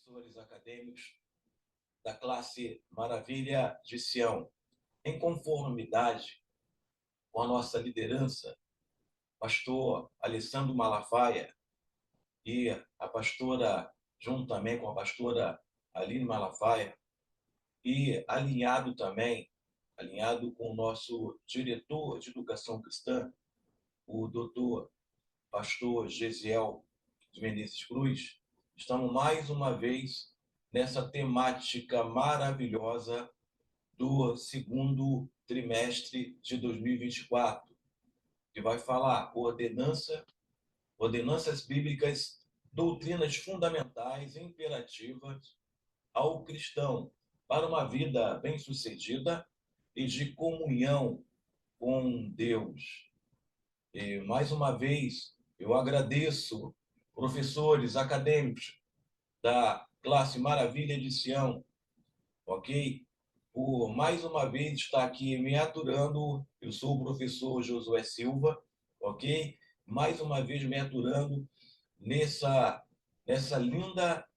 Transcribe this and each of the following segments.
professores acadêmicos da classe Maravilha de Sião, em conformidade com a nossa liderança, pastor Alessandro Malafaia e a pastora, junto também com a pastora Aline Malafaia, e alinhado com o nosso diretor de educação cristã, o doutor pastor Gesiel de Menezes Cruz, estamos mais uma vez nessa temática maravilhosa do segundo trimestre de 2024, que vai falar ordenanças bíblicas, doutrinas fundamentais e imperativas ao cristão para uma vida bem-sucedida e de comunhão com Deus. E, mais uma vez, eu agradeço professores acadêmicos da classe Maravilha de Sião, ok? Por mais uma vez estar aqui me aturando. Eu sou o professor Josué Silva, ok? Mais uma vez me aturando nessa linda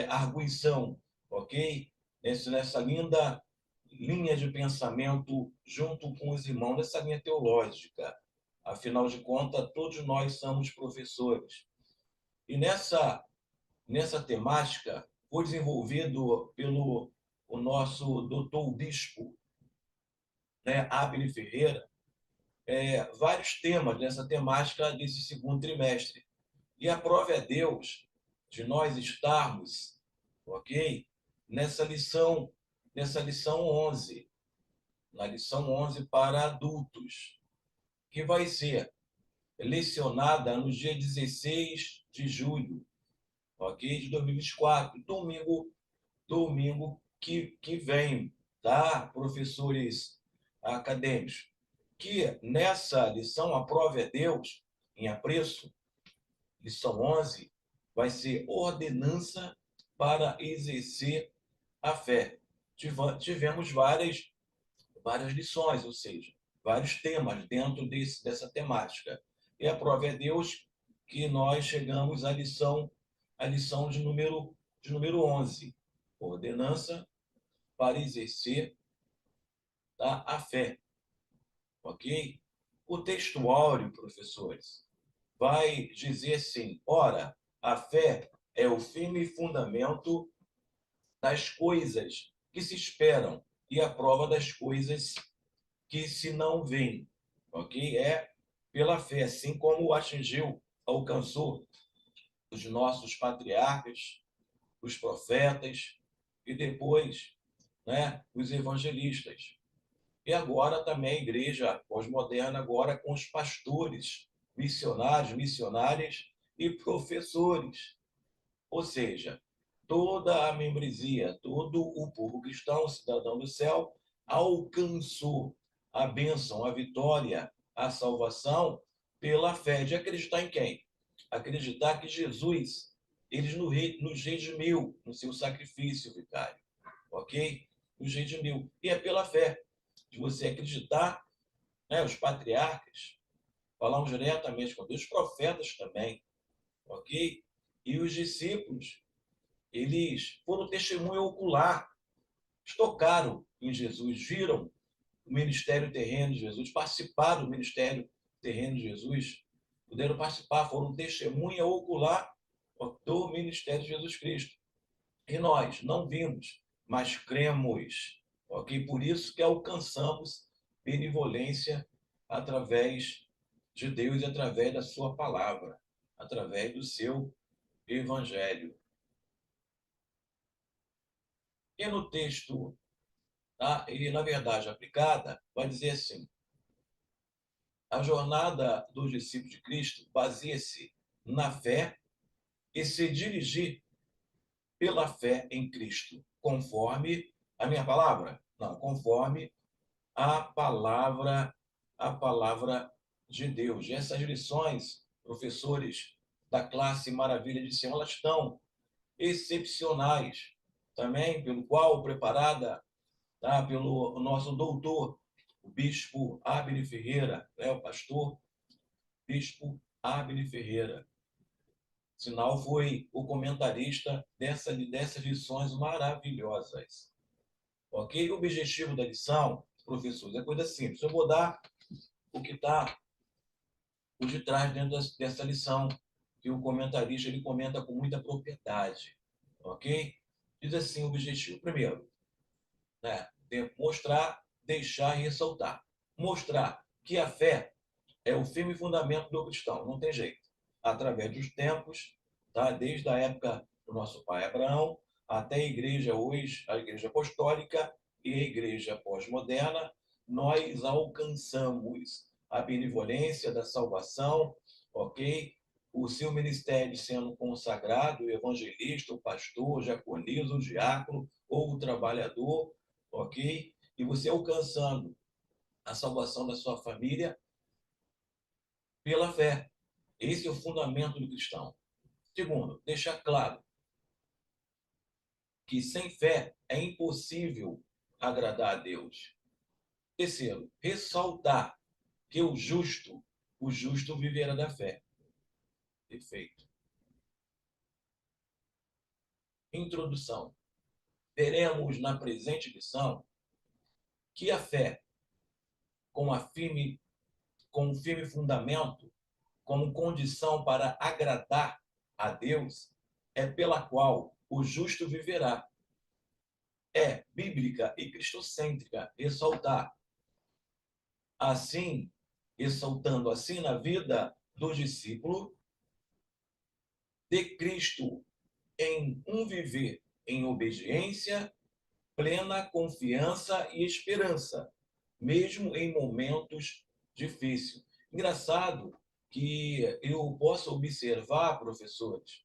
arguição, ok? Nessa linda linha de pensamento junto com os irmãos, nessa linha teológica. Afinal de contas, todos nós somos professores. E nessa temática foi desenvolvido pelo o nosso doutor bispo, Abner Ferreira, vários temas nessa temática desse segundo trimestre. E a prova é Deus de nós estarmos, ok? Nessa lição 11, na lição 11 para adultos, que vai ser lecionada no dia 16 de julho, ok? De 2024, domingo que vem, tá? Professores acadêmicos, que nessa lição, a prova é Deus, em apreço, lição 11, vai ser ordenança para exercer a fé. Tivemos várias lições, ou seja, vários temas dentro dessa temática. E a prova é Deus que nós chegamos à lição de número 11, ordenança para exercer a fé, ok? O texto áureo, professores, vai dizer assim: ora, a fé é o firme fundamento das coisas que se esperam e a prova das coisas que se não veem, ok? É pela fé, assim como alcançou os nossos patriarcas, os profetas e depois, os evangelistas. E agora também a igreja pós-moderna, agora com os pastores, missionários, missionárias e professores. Ou seja, toda a membresia, todo o povo cristão, cidadão do céu, alcançou a bênção, a vitória, a salvação pela fé. De acreditar em quem? Acreditar que Jesus, ele nos redimiu no seu sacrifício vicário, ok? Nos redimiu. E é pela fé, de você acreditar, os patriarcas, falamos diretamente com Deus, os profetas também, ok? E os discípulos, eles foram testemunho ocular, tocaram em Jesus, viram o ministério terreno de Jesus, participaram do ministério terreno de Jesus, puderam participar, foram testemunha ocular do ministério de Jesus Cristo. E nós não vimos, mas cremos, ok? Por isso que alcançamos benevolência através de Deus e através da sua palavra, através do seu evangelho. E no texto, e na verdade aplicada, vai dizer assim: a jornada dos discípulos de Cristo baseia-se na fé e se dirigir pela fé em Cristo, conforme a minha palavra? Não, conforme a palavra de Deus. E essas lições, professores da classe Maravilha de Sião, elas estão excepcionais, também pelo qual preparada, pelo nosso doutor, o bispo Abner Ferreira, o pastor bispo Abner Ferreira. Sinal foi o comentarista dessas lições maravilhosas. Ok? O objetivo da lição, professores, é coisa simples. Eu vou dar o que está por detrás dentro dessa lição, que o comentarista ele comenta com muita propriedade. Ok? Diz assim o objetivo. Primeiro, né, mostrar, deixar e ressaltar. Mostrar que a fé é o firme fundamento do cristão, não tem jeito. Através dos tempos, tá? Desde a época do nosso pai Abraão até a igreja hoje, a igreja apostólica e a igreja pós-moderna, nós alcançamos a benevolência da salvação, ok? O seu ministério sendo consagrado, o evangelista, o pastor, o diaconisa, o diácono ou o trabalhador, ok? E você alcançando a salvação da sua família pela fé. Esse é o fundamento do cristão. Segundo, deixar claro que sem fé é impossível agradar a Deus. Terceiro, ressaltar que o justo viverá da fé. Perfeito. Introdução. Veremos na presente lição que a fé, com, com um firme fundamento, como condição para agradar a Deus, é pela qual o justo viverá. É bíblica e cristocêntrica ressaltar assim, ressaltando assim na vida do discípulo de Cristo em um viver em obediência, plena confiança e esperança, mesmo em momentos difíceis. Engraçado que eu posso observar, professores,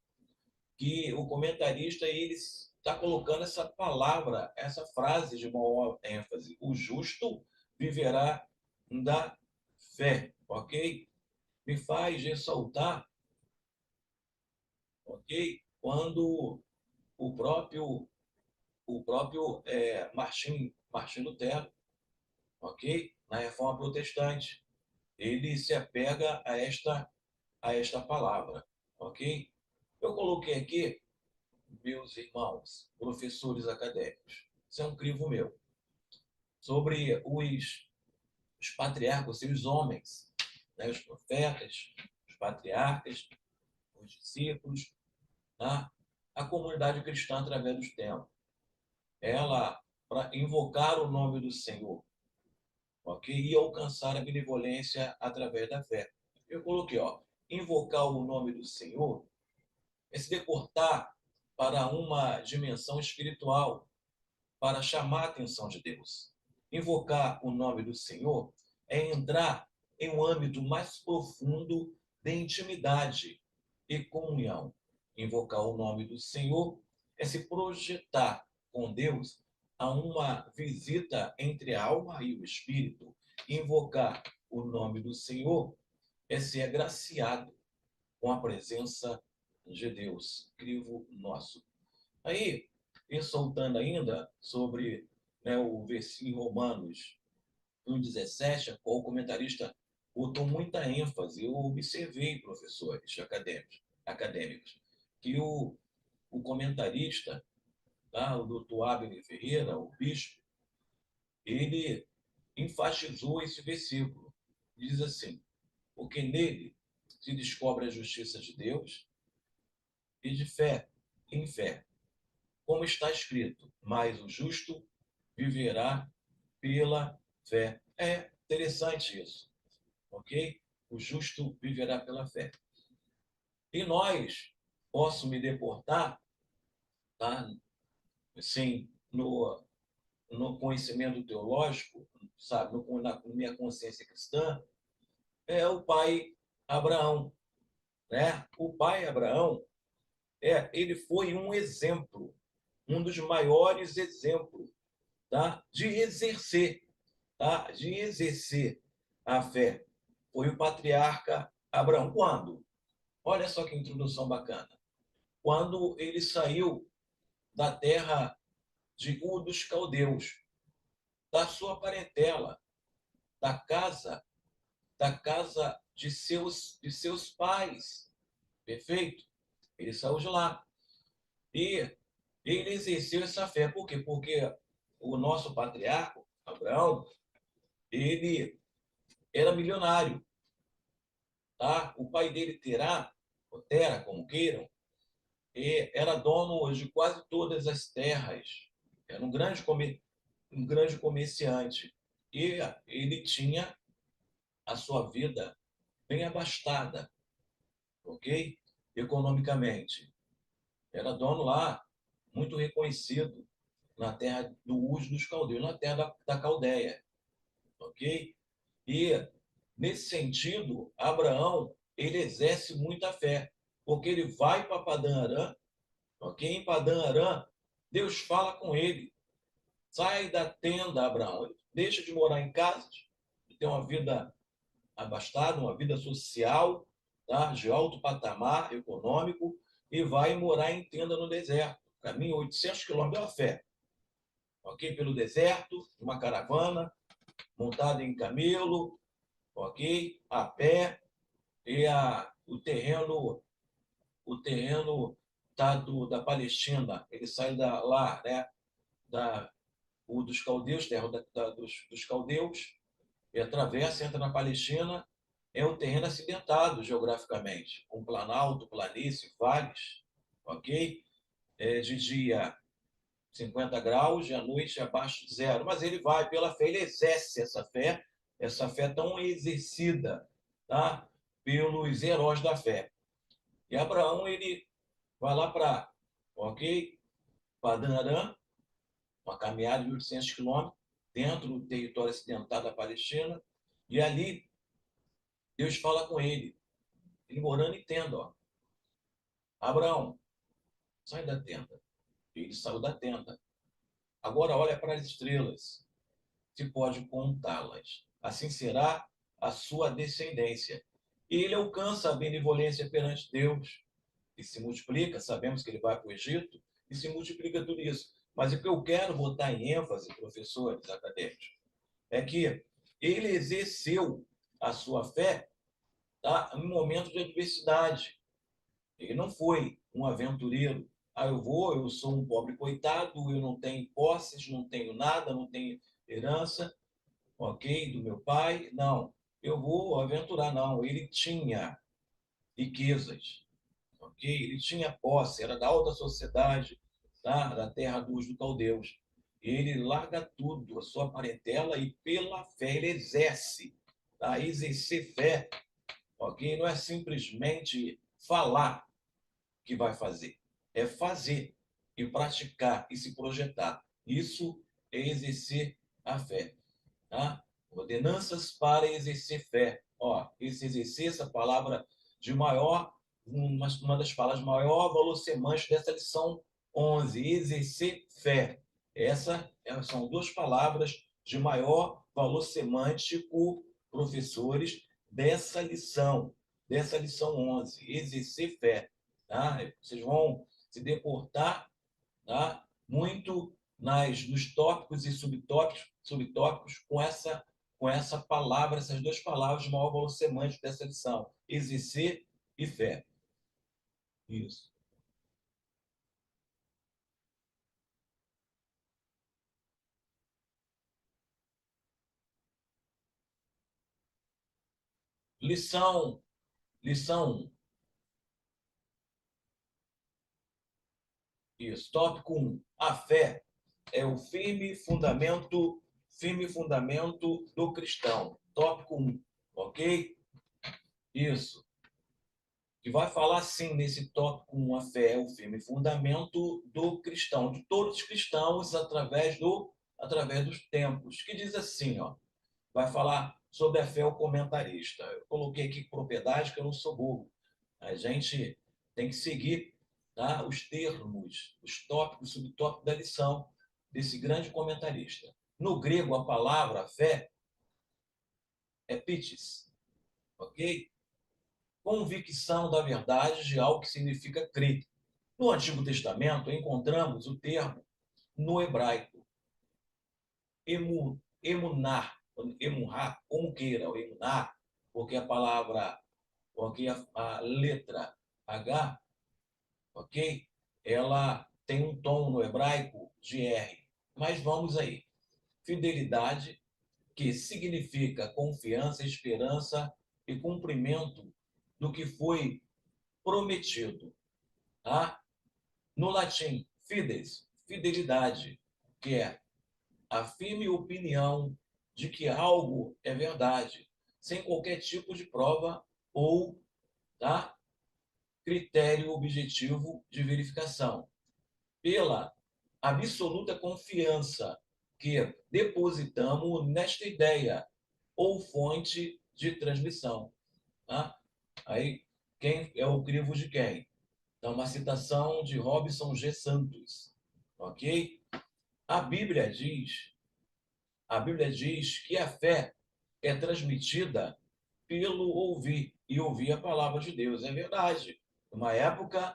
que o comentarista ele está colocando essa palavra, essa frase de maior ênfase. O justo viverá da fé, ok? Me faz ressaltar, ok? Quando o próprio Martim Lutero, ok? Na Reforma Protestante, ele se apega a esta palavra, ok? Eu coloquei aqui meus irmãos, professores acadêmicos. Isso é um crivo meu. Sobre os patriarcas, os homens, né? Os profetas, os patriarcas, os discípulos, tá? A comunidade cristã através dos tempos. Ela, para invocar o nome do Senhor, ok? E alcançar a benevolência através da fé. Eu coloquei, ó, invocar o nome do Senhor é se deportar para uma dimensão espiritual, para chamar a atenção de Deus. Invocar o nome do Senhor é entrar em um âmbito mais profundo de intimidade e comunhão. Invocar o nome do Senhor é se projetar com Deus a uma visita entre a alma e o espírito. Invocar o nome do Senhor é ser agraciado com a presença de Deus, crivo nosso. Aí, ressaltando ainda sobre, né, o versículo em Romanos 1,17, a qual o comentarista botou muita ênfase. Eu observei, professores acadêmicos, que o comentarista, tá, o doutor Abner Ferreira, o bispo, ele enfatizou esse versículo. Diz assim, porque nele se descobre a justiça de Deus e de fé em fé. Como está escrito, mas o justo viverá pela fé. É interessante isso, ok? O justo viverá pela fé. E nós, posso me deportar, tá? Sim, no conhecimento teológico, sabe, na minha consciência cristã, é o pai Abraão, né? O pai Abraão, ele foi um exemplo, um dos maiores exemplos, tá? De exercer a fé. Foi o patriarca Abraão. Quando? Olha só que introdução bacana. Quando ele saiu da terra de Ur dos Caldeus, da sua parentela, da casa, da casa de seus pais. Perfeito? Ele saiu de lá. E ele exerceu essa fé. Por quê? Porque o nosso patriarca, Abraão, ele era milionário. Tá? O pai dele, Terá, ou Tera, como queiram, era dono de quase todas as terras. Era um grande comerciante. E ele tinha a sua vida bem abastada, ok? Economicamente. Era dono lá, muito reconhecido, na terra do Uz dos Caldeus, na terra da Caldeia, ok? E, nesse sentido, Abraão, ele exerce muita fé, porque ele vai para Padã Arã, ok? Em Padã Arã, Deus fala com ele, sai da tenda, Abraão, ele deixa de morar em casas, de ter uma vida abastada, uma vida social, tá? De alto patamar econômico, e vai morar em tenda no deserto. Caminho 800 quilômetros a pé, ok? Pelo deserto, uma caravana, montada em camelo, ok? A pé, e o terreno tá da Palestina, ele sai lá, né? Dos caldeus, terra dos caldeus, e atravessa, entra na Palestina, é um terreno acidentado geograficamente, com planalto, planície, vales, ok? De dia 50 graus, de à noite abaixo de zero. Mas ele vai pela fé, ele exerce essa fé tão exercida, tá? Pelos heróis da fé. E Abraão, ele vai lá para, ok? Padã Arã, uma caminhada de 800 quilômetros, dentro do território acidentado da Palestina, e ali Deus fala com ele morando em tenda, ó. Abraão, sai da tenda. Ele saiu da tenda. Agora olha para as estrelas, se pode contá-las. Assim será a sua descendência. E ele alcança a benevolência perante Deus e se multiplica. Sabemos que ele vai para o Egito e se multiplica tudo isso. Mas o que eu quero botar em ênfase, professores acadêmicos, é que ele exerceu a sua fé, tá, em momentos de adversidade. Ele não foi um aventureiro. Ah, eu sou um pobre coitado, eu não tenho posses, não tenho nada, não tenho herança, ok, do meu pai. Não, eu vou aventurar. Não, ele tinha riquezas, ok? Ele tinha posse, era da alta sociedade, tá? Da terra dos do caldeus. Ele larga tudo, a sua parentela, e pela fé ele exerce, tá? Exercer fé, ok? Não é simplesmente falar que vai fazer, é fazer e praticar e se projetar. Isso é exercer a fé, tá? Ordenanças para exercer fé. Ó, esse exercer, essa palavra de maior, uma das palavras de maior valor semântico dessa lição 11, exercer fé. São duas palavras de maior valor semântico, professores, dessa lição 11, exercer fé. Tá? Vocês vão se deportar, tá? Muito nos tópicos e subtópicos com essa palavra, essas duas palavras de maior valor semântico dessa lição, exercer e fé. Isso. Lição, lição 1. Isso. Tópico 1. A fé é o firme fundamento do cristão. Tópico 1. Ok? Isso. Que vai falar, sim, nesse tópico 1, a fé é o firme fundamento do cristão, de todos os cristãos, através dos tempos. Que diz assim, ó, vai falar sobre a fé o comentarista. Eu coloquei aqui propriedade, que eu não sou burro. A gente tem que seguir, tá, os termos, os tópicos, subtópicos da lição desse grande comentarista. No grego, a palavra fé é pitis, ok? Convicção da verdade de algo que significa crer. No Antigo Testamento, encontramos o termo no hebraico, emunar, emunar, como queira, o emunar, porque a palavra, porque a letra H ok? Ela tem um tom no hebraico de R. Mas vamos aí. Fidelidade, que significa confiança, esperança e cumprimento do que foi prometido. Tá? No latim, fides, fidelidade, que é a firme opinião de que algo é verdade, sem qualquer tipo de prova ou, tá, critério objetivo de verificação. Pela absoluta confiança que depositamos nesta ideia ou fonte de transmissão. Tá? Aí, quem é o crivo de quem? Então, uma citação de Robson G. Santos. Ok? A Bíblia diz, a Bíblia diz que a fé é transmitida pelo ouvir, e ouvir a palavra de Deus. É verdade. Uma época,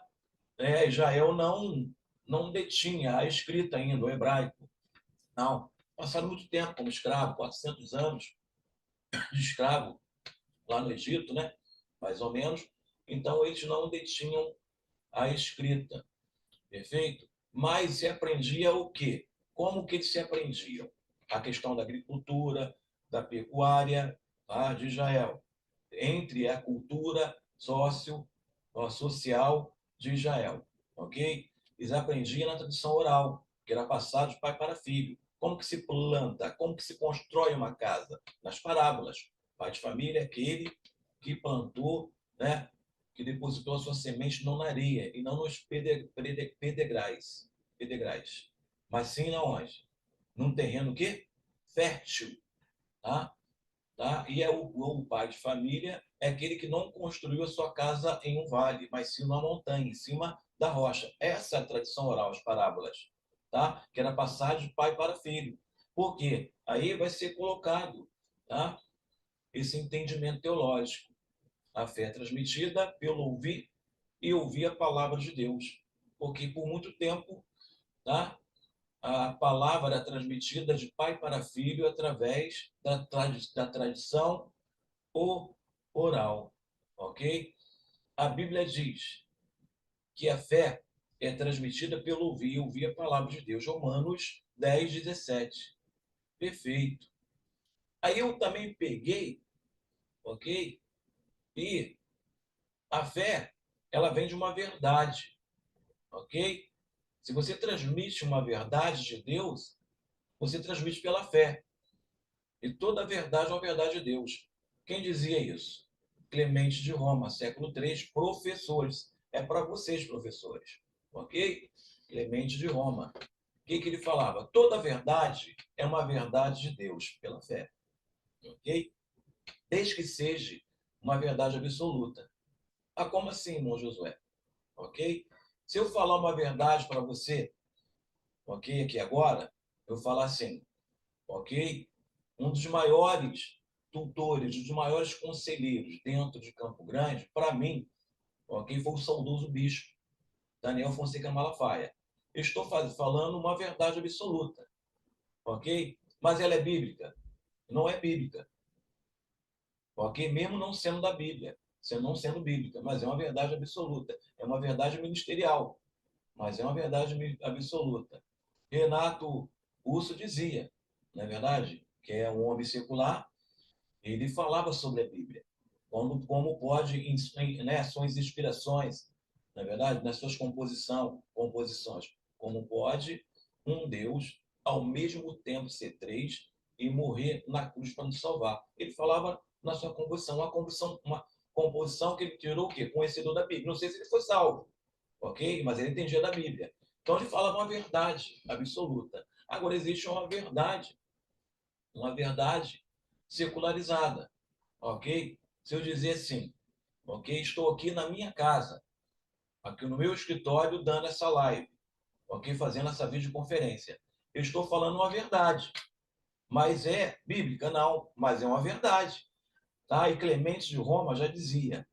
Israel não detinha a escrita ainda, o hebraico. Não. Passaram muito tempo como escravo, 400 anos de escravo lá no Egito, né? Mais ou menos. Então, eles não detinham a escrita. Perfeito? Mas se aprendia o quê? Como que eles se aprendiam? A questão da agricultura, da pecuária, tá? De Israel. Entre a cultura social de Israel. Ok? Eles aprendiam na tradição oral, que era passado de pai para filho. Como que se planta, como que se constrói uma casa? Nas parábolas. Pai de família é aquele que plantou, né? Que depositou a sua semente não na areia e não nos pedregais, mas sim na onde? Num terreno que fértil, tá? Tá? E o pai de família é aquele que não construiu a sua casa em um vale, mas sim numa montanha, em cima da rocha. Essa é a tradição oral, as parábolas, tá? Que era passar de pai para filho. Por quê? Aí vai ser colocado, tá? Esse entendimento teológico. A fé é transmitida pelo ouvir e ouvir a palavra de Deus. Porque por muito tempo, tá? A palavra era transmitida de pai para filho através da tradição oral, ok? A Bíblia diz que a fé é transmitida pelo ouvir, ouvir a palavra de Deus. Romanos 10, 17. Perfeito. Aí eu também peguei, ok? E a fé, ela vem de uma verdade, ok? Se você transmite uma verdade de Deus, você transmite pela fé. E toda a verdade é uma verdade de Deus. Quem dizia isso? Clemente de Roma, século III, professores. É para vocês, professores. Ok? Clemente de Roma. O que ele falava? Toda verdade é uma verdade de Deus, pela fé. Ok? Desde que seja uma verdade absoluta. Ah, como assim, irmão Josué? Ok? Se eu falar uma verdade para você, ok, aqui agora, eu falar assim, ok? Um dos maiores tutores, um dos maiores conselheiros dentro de Campo Grande, para mim, ok, foi o saudoso bispo Daniel Fonseca Malafaia. Eu estou falando uma verdade absoluta, ok? Mas ela é bíblica? Não é bíblica, ok? Mesmo não sendo da Bíblia, não sendo bíblica, mas é uma verdade absoluta. É uma verdade ministerial, mas é uma verdade absoluta. Renato Russo dizia, não é verdade? Que é um homem secular. Ele falava sobre a Bíblia, como pode, né, suas inspirações, na verdade, nas suas composições, como pode um Deus ao mesmo tempo ser três e morrer na cruz para nos salvar. Ele falava na sua composição, uma composição que ele tirou o quê? Conhecedor da Bíblia. Não sei se ele foi salvo, ok? Mas ele entendia da Bíblia. Então ele falava uma verdade absoluta. Agora existe uma verdade secularizada, ok? Se eu dizer assim, ok, estou aqui na minha casa, aqui no meu escritório, dando essa live, ok, fazendo essa videoconferência, eu estou falando uma verdade, mas é bíblica? Não, mas é uma verdade, tá? E Clemente de Roma já dizia,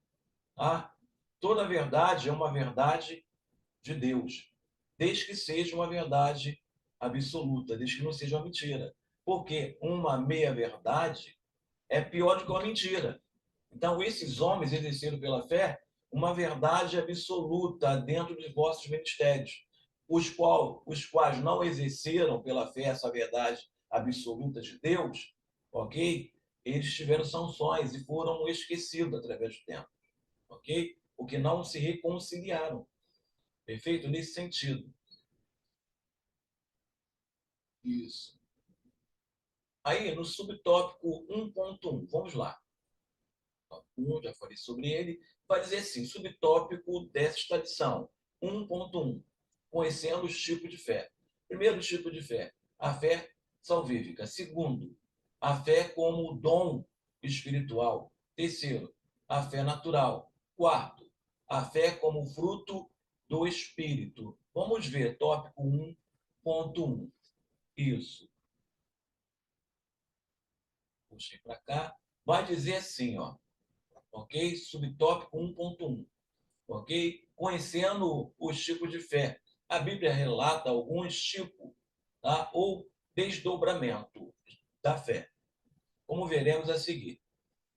tá? Toda verdade é uma verdade de Deus, desde que seja uma verdade absoluta, desde que não seja uma mentira. Porque uma meia-verdade é pior do que uma mentira. Então, esses homens exerceram pela fé uma verdade absoluta dentro de vossos ministérios, os quais não exerceram pela fé essa verdade absoluta de Deus, ok? Eles tiveram sanções e foram esquecidos através do tempo, ok? Porque não se reconciliaram, perfeito? Nesse sentido. Isso. Aí, no subtópico 1.1, vamos lá. Já falei sobre ele. Vai dizer assim, subtópico desta lição, 1.1, conhecendo os tipos de fé. Primeiro tipo de fé, a fé salvífica. Segundo, a fé como dom espiritual. Terceiro, a fé natural. Quarto, a fé como fruto do Espírito. Vamos ver, tópico 1.1. Isso. Puxei para cá. Vai dizer assim, ó, ok? Subtópico 1.1, ok? Conhecendo os tipos de fé. A Bíblia relata alguns tipos, tá? Ou desdobramento da fé, como veremos a seguir.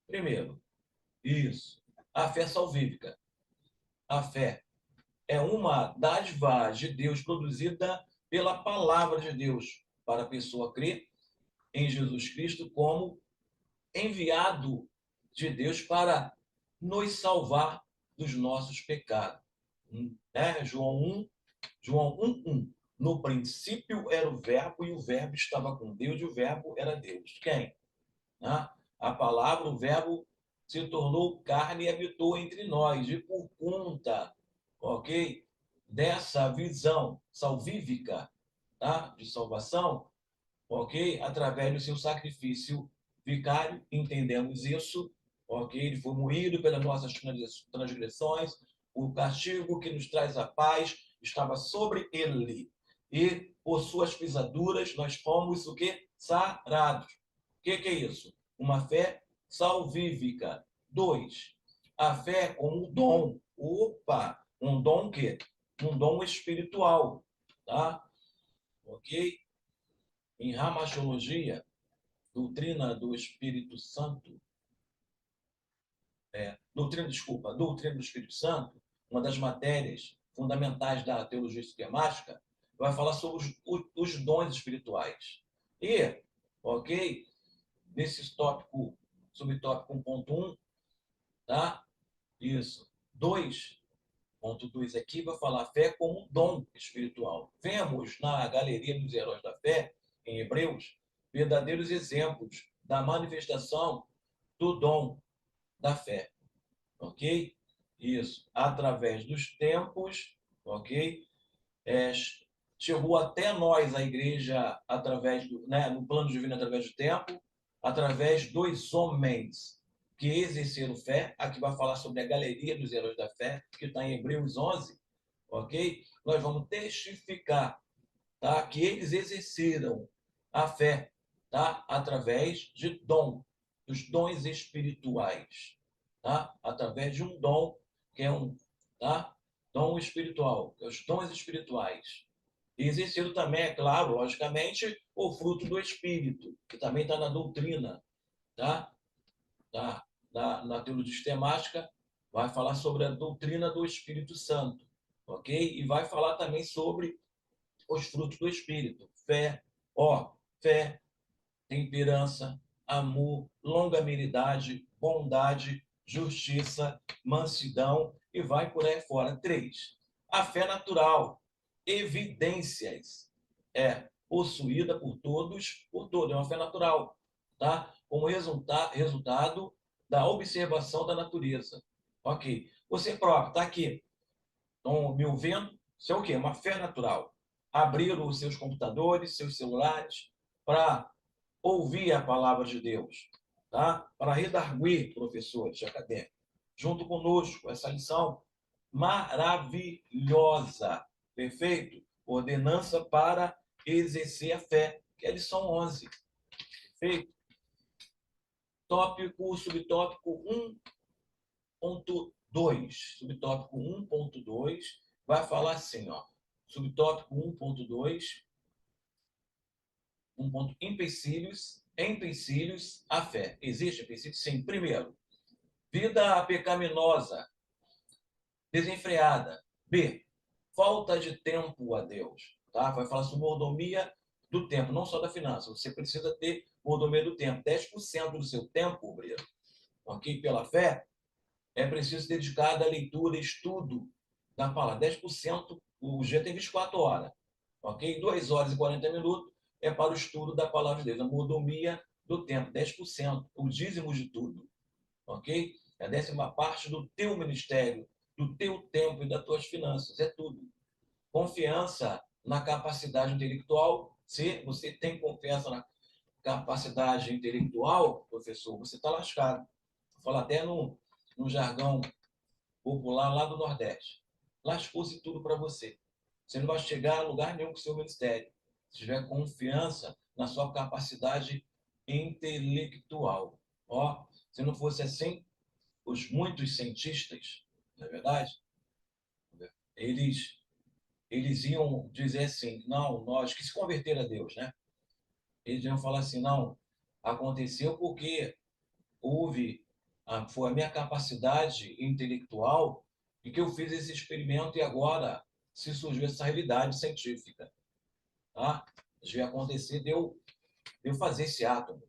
Primeiro, isso, a fé salvífica. A fé é uma dádiva de Deus produzida pela palavra de Deus para a pessoa crer em Jesus Cristo como enviado de Deus para nos salvar dos nossos pecados. Né? João 1:1. No princípio era o verbo e o verbo estava com Deus e o verbo era Deus. Quem? Né? A palavra, o verbo, se tornou carne e habitou entre nós. E por conta, ok, dessa visão salvífica, tá? De salvação, ok? Através do seu sacrifício vicário, entendemos isso, ok? Ele foi moído pelas nossas transgressões, o castigo que nos traz a paz estava sobre ele. E por suas pisaduras nós fomos o quê? Sarados. O que é isso? Uma fé salvífica. 2. A fé como dom. Opa! Um dom o quê? Um dom espiritual. Tá? Ok? Em ramaciologia, doutrina do Espírito Santo, doutrina do Espírito Santo, uma das matérias fundamentais da teologia sistemática, vai falar sobre os dons espirituais. E, ok, nesse tópico, subtópico 1.1, tá? Isso. 2.2 aqui vai falar fé como um dom espiritual. Vemos na galeria dos heróis da fé, em Hebreus, verdadeiros exemplos da manifestação do dom da fé, ok? Isso, através dos tempos, ok? É, chegou até nós, a igreja, através do, né, no plano divino, através do tempo, através dos homens que exerceram fé. Aqui vai falar sobre a galeria dos heróis da fé, que está em Hebreus 11, ok? Nós vamos testificar, tá? Que eles exerceram a fé, tá? Através de dom, dos dons espirituais, tá? Através de um dom que é um, tá? Dom espiritual, que é os dons espirituais. E exerceram também, é claro, logicamente, o fruto do Espírito, que também está na doutrina, tá? Tá? Na teologia sistemática, vai falar sobre a doutrina do Espírito Santo, ok? E vai falar também sobre os frutos do Espírito. Fé, fé, temperança, amor, longanimidade, bondade, justiça, mansidão e vai por aí fora. 3. A fé natural, evidências, é possuída por todos, é uma fé natural, tá? Como resultado da observação da natureza. Ok. Você próprio está aqui, estão me ouvindo? Isso é o quê? Uma fé natural. Abrir os seus computadores, seus celulares, para ouvir a palavra de Deus, tá? Para redarguir professores acadêmicos, junto conosco, essa lição maravilhosa, perfeito? Ordenança para exercer a fé, que é a lição 11, perfeito? Tópico, subtópico 1.2, subtópico 1.2, vai falar assim, ó, subtópico 1.2, um ponto, empecilhos à fé. Existe empecilhos? Sim. Primeiro, vida pecaminosa, desenfreada. B, falta de tempo a Deus. Tá? Vai falar sobre mordomia do tempo, não só da finança. Você precisa ter mordomia do tempo. 10% do seu tempo, obreiro, ok? Pela fé, é preciso dedicar à leitura e estudo da palavra. 10%, o dia tem 24 horas, ok? 2 horas e 40 minutos é para o estudo da palavra de Deus. A mordomia do tempo, 10%, o dízimo de tudo, ok? É a 10ª parte do teu ministério, do teu tempo e das tuas finanças, é tudo. Confiança na capacidade intelectual. Se você tem confiança na capacidade intelectual, professor, você está lascado. Vou falar até no jargão popular lá do Nordeste. Lascou-se tudo para você. Você não vai chegar a lugar nenhum com o seu ministério. Se tiver confiança na sua capacidade intelectual. Ó, se não fosse assim, os muitos cientistas, não é verdade? Eles, eles iam dizer assim, não, nós que se converteram a Deus, né? Eles iam falar assim, não, aconteceu porque houve, foi a minha capacidade intelectual e que eu fiz esse experimento e agora se surgiu essa realidade científica. Tá? Devia acontecer, deu fazer esse átomo,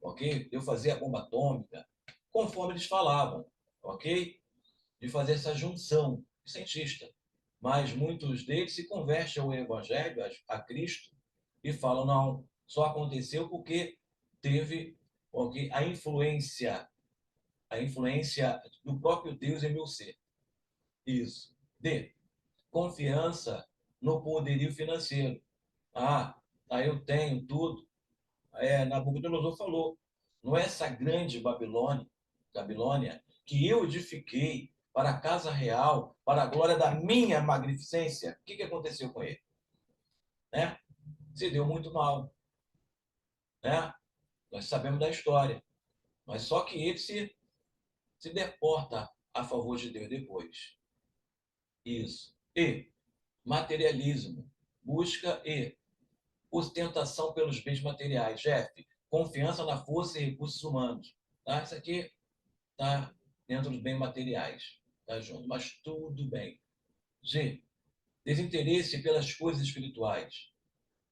ok? Deu fazer a bomba atômica, conforme eles falavam, ok? De fazer essa junção cientista. Mas muitos deles se convertem ao Evangelho, a Cristo, e falam, não, só aconteceu porque teve, ok, a influência do próprio Deus em meu ser. Isso. D, confiança no poderio financeiro. Eu tenho tudo. Nabucodonosor falou, não é essa grande Babilônia, que eu edifiquei para a casa real, para a glória da minha magnificência. O que aconteceu com ele? Né? Se deu muito mal. Né? Nós sabemos da história. Mas só que ele se deporta a favor de Deus depois. Isso. E materialismo. Busca e ostentação pelos bens materiais. Jeff, confiança na força e recursos humanos. Tá? Isso aqui está dentro dos bens materiais. Tá junto, mas tudo bem. G, desinteresse pelas coisas espirituais.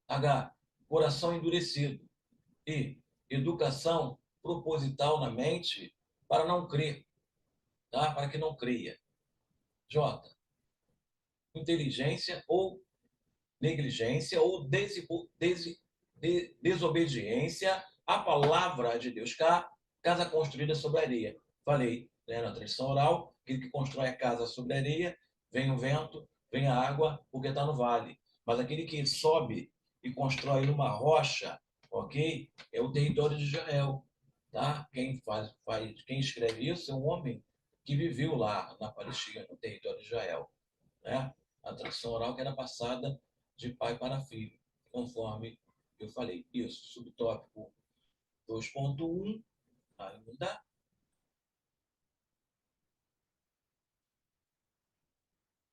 H, coração endurecido. E, educação proposital na mente para não crer, tá? Para que não creia. J, inteligência ou negligência ou desobediência à palavra de Deus. Casa construída sobre areia. Falei, né, na tradição oral, aquele que constrói a casa sobre areia, vem o vento, vem a água, porque está no vale. Mas aquele que sobe e constrói numa rocha, ok? É o território de Israel. Tá? Quem escreve isso é um homem que viveu lá na Palestina, no território de Israel. Né? A tradição oral que era passada de pai para filho, conforme eu falei. Isso, subtópico 2.1, ainda.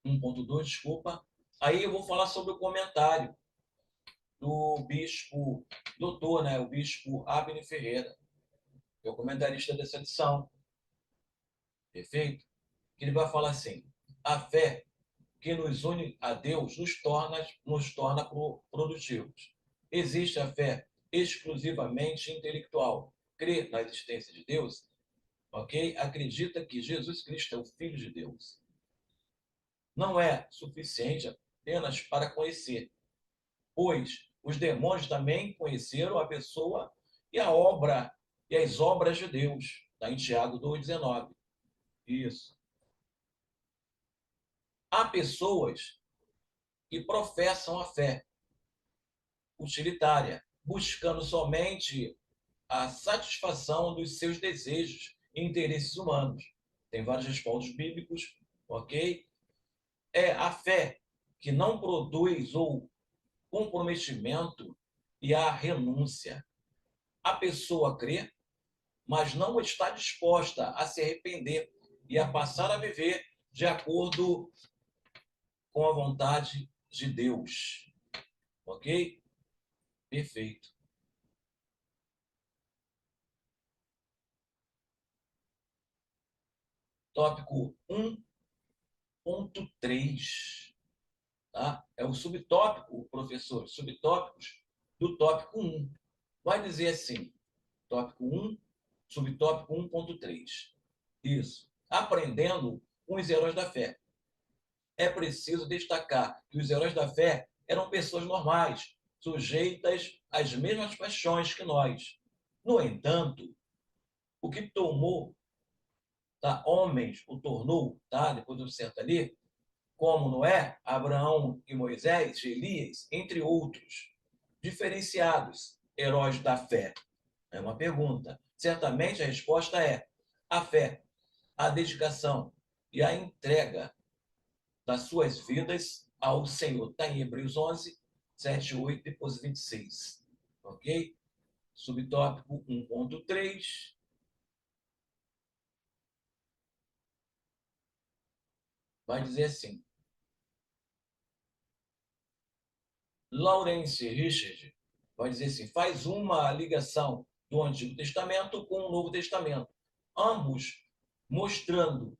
1.2, desculpa. Aí eu vou falar sobre o comentário do bispo doutor, né, o bispo Abner Ferreira, que é o comentarista dessa edição. Perfeito? Que ele vai falar assim: a fé que nos une a Deus nos torna produtivos. Existe a fé exclusivamente intelectual. Crê na existência de Deus, ok? Acredita que Jesus Cristo é o Filho de Deus. Não é suficiente apenas para conhecer, pois os demônios também conheceram a pessoa e a obra e as obras de Deus. Está em Tiago 2,19. Isso. Há pessoas que professam a fé utilitária, buscando somente a satisfação dos seus desejos e interesses humanos. Tem vários respaldos bíblicos, ok? É a fé que não produz o comprometimento e a renúncia. A pessoa crê, mas não está disposta a se arrepender e a passar a viver de acordo com a vontade de Deus. Ok? Perfeito. Tópico 1, 1.3. Tá? É o subtópico, professor, subtópicos do tópico 1. Vai dizer assim, tópico 1, subtópico 1.3. Isso. Aprendendo com os heróis da fé. É preciso destacar que os heróis da fé eram pessoas normais, sujeitas às mesmas paixões que nós. No entanto, o que tomou, tá, homens, o tornou, tá, depois do certo ali, como Noé, Abraão e Moisés, Elias, entre outros, diferenciados heróis da fé? É uma pergunta. Certamente a resposta é a fé, a dedicação e a entrega das suas vidas ao Senhor. Está em Hebreus 11, 7, 8, depois 26. Ok? Subtópico 1.3. Vai dizer assim: Lawrence Richard vai dizer assim: faz uma ligação do Antigo Testamento com o Novo Testamento, ambos mostrando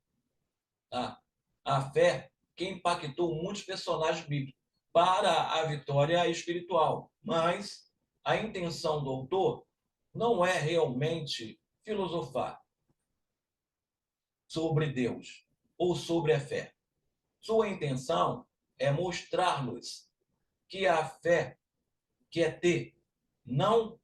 a fé que impactou muitos personagens bíblicos para a vitória espiritual. Mas a intenção do autor não é realmente filosofar sobre Deus ou sobre a fé. Sua intenção é mostrar-nos que a fé que é ter não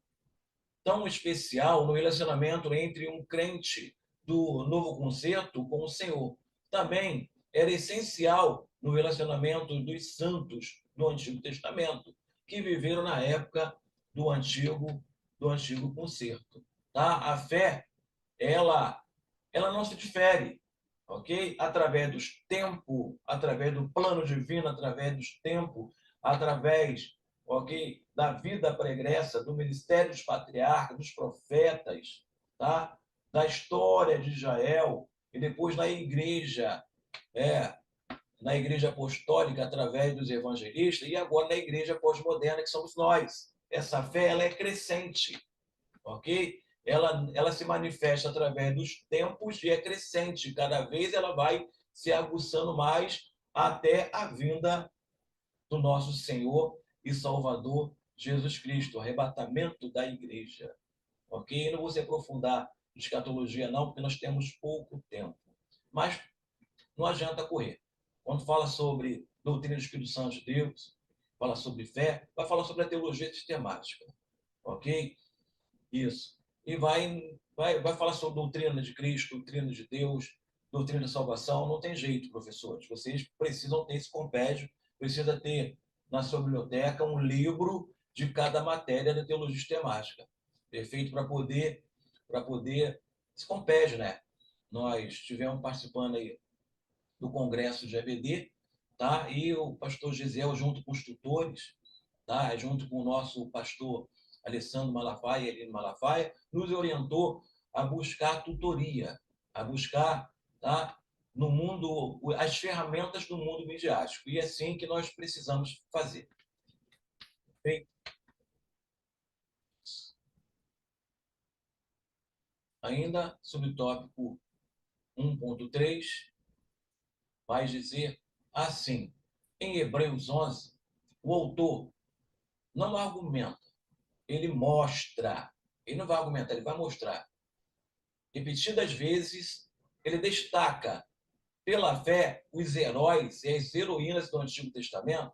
tão especial no relacionamento entre um crente do Novo Concerto com o Senhor. Também era essencial no relacionamento dos santos do Antigo Testamento, que viveram na época do Antigo Concerto. Tá? A fé, ela, ela não se difere, ok? Através dos tempos, através do plano divino, através dos tempos, através, ok, da vida pregressa, do ministério dos patriarcas, dos profetas, tá? Da história de Israel e depois é, na igreja apostólica através dos evangelistas e agora na igreja pós-moderna que somos nós. Essa fé ela é crescente, ok? Ela se manifesta através dos tempos e é crescente. Cada vez ela vai se aguçando mais até a vinda do nosso Senhor e Salvador Jesus Cristo, o arrebatamento da igreja. Ok? Não vou se aprofundar em escatologia, não, porque nós temos pouco tempo. Mas não adianta correr. Quando fala sobre doutrina do Espírito Santo de Deus, fala sobre fé, vai falar sobre a teologia sistemática. Ok? Isso. E vai falar sobre doutrina de Cristo, doutrina de Deus, doutrina da salvação. Não tem jeito, professores. Vocês precisam ter esse compêndio, precisa ter na sua biblioteca um livro de cada matéria da teologia sistemática. Perfeito? Para poder esse compêndio, né? Nós estivemos participando aí do congresso de EBD, tá? E o pastor Gisel, junto com os tutores, tá? Junto com o nosso pastor Alessandro Malafaia e Elino Malafaia, nos orientou a buscar tutoria, a buscar, tá? No mundo, as ferramentas do mundo midiático. E é assim que nós precisamos fazer. Bem, ainda, subtópico 1.3, vai dizer assim, em Hebreus 11, o autor não argumenta, ele mostra. Ele não vai argumentar, ele vai mostrar. Repetidas vezes, ele destaca pela fé os heróis e as heroínas do Antigo Testamento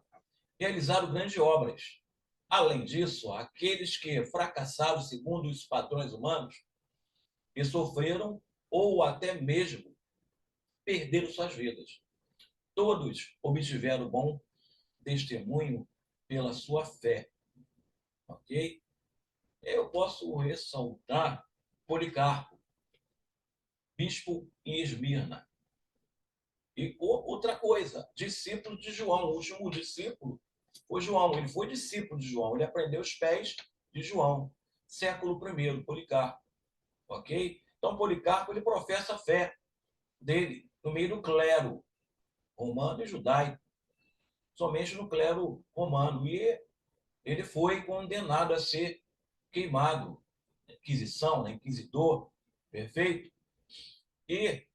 realizaram grandes obras. Além disso, aqueles que fracassaram segundo os padrões humanos e sofreram ou até mesmo perderam suas vidas. Todos obtiveram bom testemunho pela sua fé. Ok? Eu posso ressaltar Policarpo, bispo em Esmirna. E outra coisa, discípulo de João, o último discípulo foi João. Ele foi discípulo de João, ele aprendeu os pés de João. Século I, Policarpo. Ok? Então, Policarpo, ele professa a fé dele no meio do clero romano e judaico, somente no clero romano. E ele foi condenado a ser queimado. Inquisição, né? Inquisidor, perfeito? E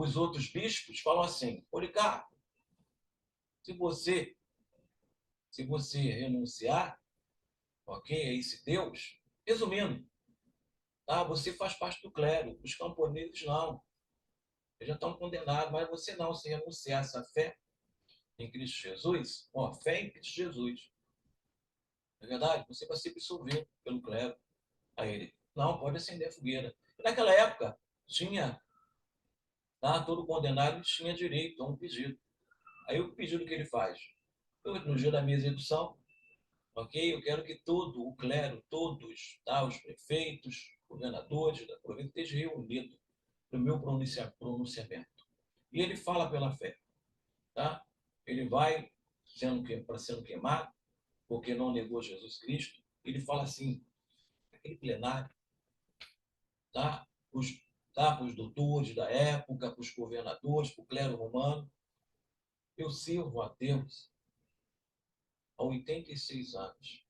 os outros bispos falam assim: Policarpo, se você, se você renunciar, ok, a esse Deus, resumindo, tá? Você faz parte do clero, os camponeses não, eles já estão condenados, mas você não, se renunciar a essa fé em Cristo Jesus, ó, fé em Cristo Jesus, não é verdade? Você vai ser absolvido pelo clero. Aí ele, não, pode acender a fogueira. E naquela época, tinha, tá, todo condenado tinha direito a um pedido. Aí o pedido que ele faz? Eu, no dia da minha execução, ok? Eu quero que todo o clero, todos, tá, os prefeitos, governadores da província, estejam reunidos no meu pronunciamento. E ele fala pela fé, tá? Ele vai para sendo queimado, porque não negou Jesus Cristo. Ele fala assim, aquele plenário, tá? Os, tá? Para os doutores da época, para os governadores, para o clero romano. Eu sirvo a Deus há 86 anos.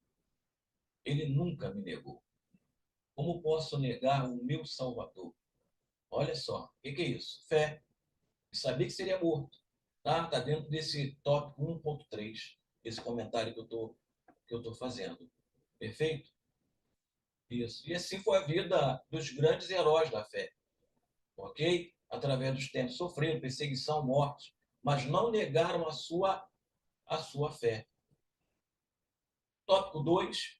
Ele nunca me negou. Como posso negar o meu Salvador? Olha só, o que é isso? Fé. E sabia que seria morto. Tá? Tá dentro desse tópico 1.3, esse comentário que eu tô fazendo. Perfeito? Isso. E assim foi a vida dos grandes heróis da fé. Ok? Através dos tempos. Sofreram perseguição, morte, mas não negaram a sua fé. Tópico 2.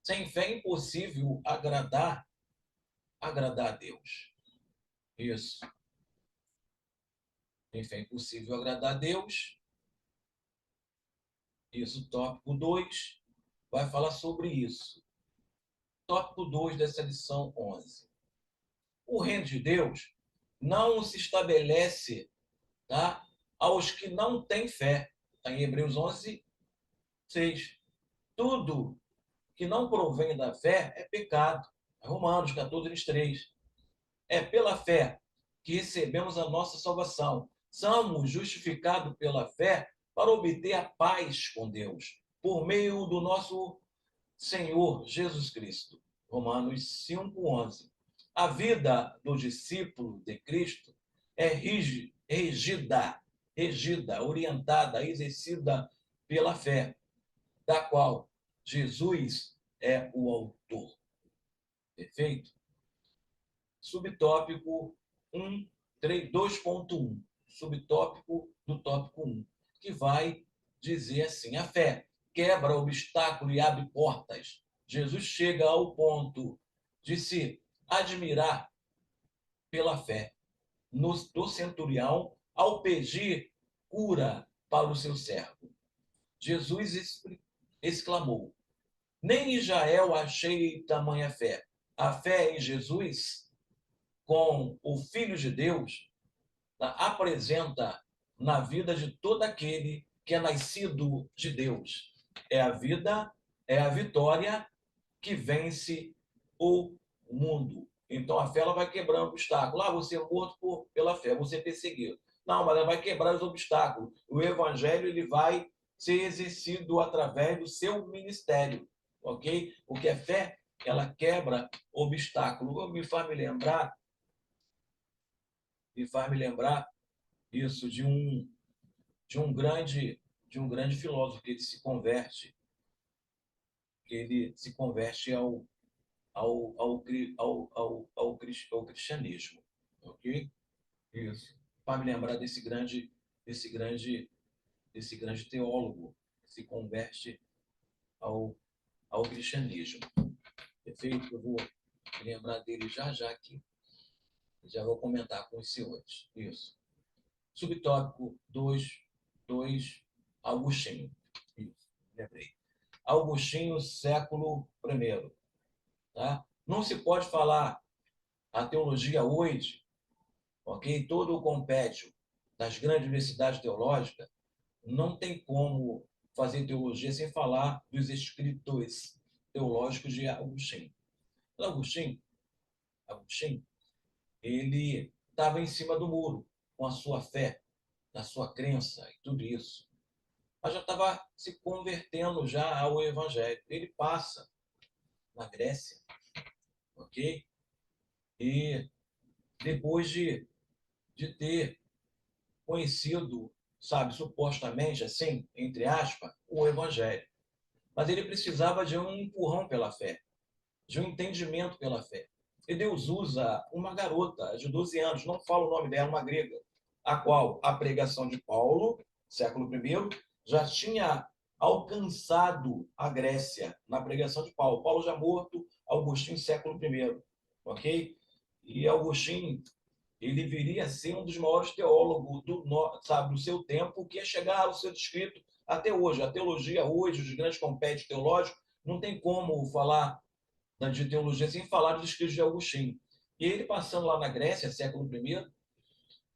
Sem fé é impossível agradar a Deus. Isso. Sem fé é impossível agradar a Deus. Isso, tópico 2 vai falar sobre isso. Tópico 2 dessa lição 11. O reino de Deus não se estabelece, tá, aos que não têm fé. Está em Hebreus 11, 6. Tudo que não provém da fé é pecado. Romanos 14, 23. É pela fé que recebemos a nossa salvação. Somos justificados pela fé para obter a paz com Deus, por meio do nosso Senhor Jesus Cristo. Romanos 5:11. A vida do discípulo de Cristo é regida, orientada, exercida pela fé, da qual Jesus é o autor. Perfeito? Subtópico 2.1. Subtópico do tópico 1, que vai dizer assim: a fé quebra obstáculo e abre portas. Jesus chega ao ponto de se admirar pela fé do centurião ao pedir cura para o seu servo. Jesus exclamou: nem em Israel achei tamanha fé. A fé em Jesus, com o Filho de Deus, apresenta na vida de todo aquele que é nascido de Deus. É a vida, é a vitória que vence o mundo. Então a fé ela vai quebrando obstáculos. Ah, você é morto pela fé, você é perseguido. Não, mas ela vai quebrar os obstáculos. O evangelho ele vai ser exercido através do seu ministério, ok? Porque a fé ela quebra obstáculos. Me faz me lembrar isso de um grande filósofo que ele se converte, ao cristianismo, ok? Isso. Para me lembrar desse grande, desse grande teólogo que se converte ao, ao cristianismo. Perfeito? Eu vou me lembrar dele já já aqui. Já vou comentar com os senhores. Isso. Subtópico 2, Agostinho. Isso, lembrei. Agostinho, século I. Tá? Não se pode falar a teologia hoje, ok? Todo o compêndio das grandes universidades teológicas, não tem como fazer teologia sem falar dos escritos teológicos de Agostinho. Agostinho, ele estava em cima do muro com a sua fé, na sua crença e tudo isso. Mas já estava se convertendo já ao evangelho. Ele passa na Grécia, ok? E depois de de ter conhecido, sabe, supostamente, assim, entre aspas, o Evangelho. Mas ele precisava de um empurrão pela fé, de um entendimento pela fé. E Deus usa uma garota de 12 anos, não falo o nome dela, uma grega, a qual a pregação de Paulo, século I, já tinha alcançado a Grécia na pregação de Paulo. Paulo já morto, Agostinho, século I, ok? E Agostinho, ele viria a ser um dos maiores teólogos sabe, do seu tempo, que ia chegar ao ser escrito até hoje. A teologia hoje, os grandes compédios teológicos, não tem como falar de teologia sem falar dos escritos de Agostinho. E ele passando lá na Grécia, século I,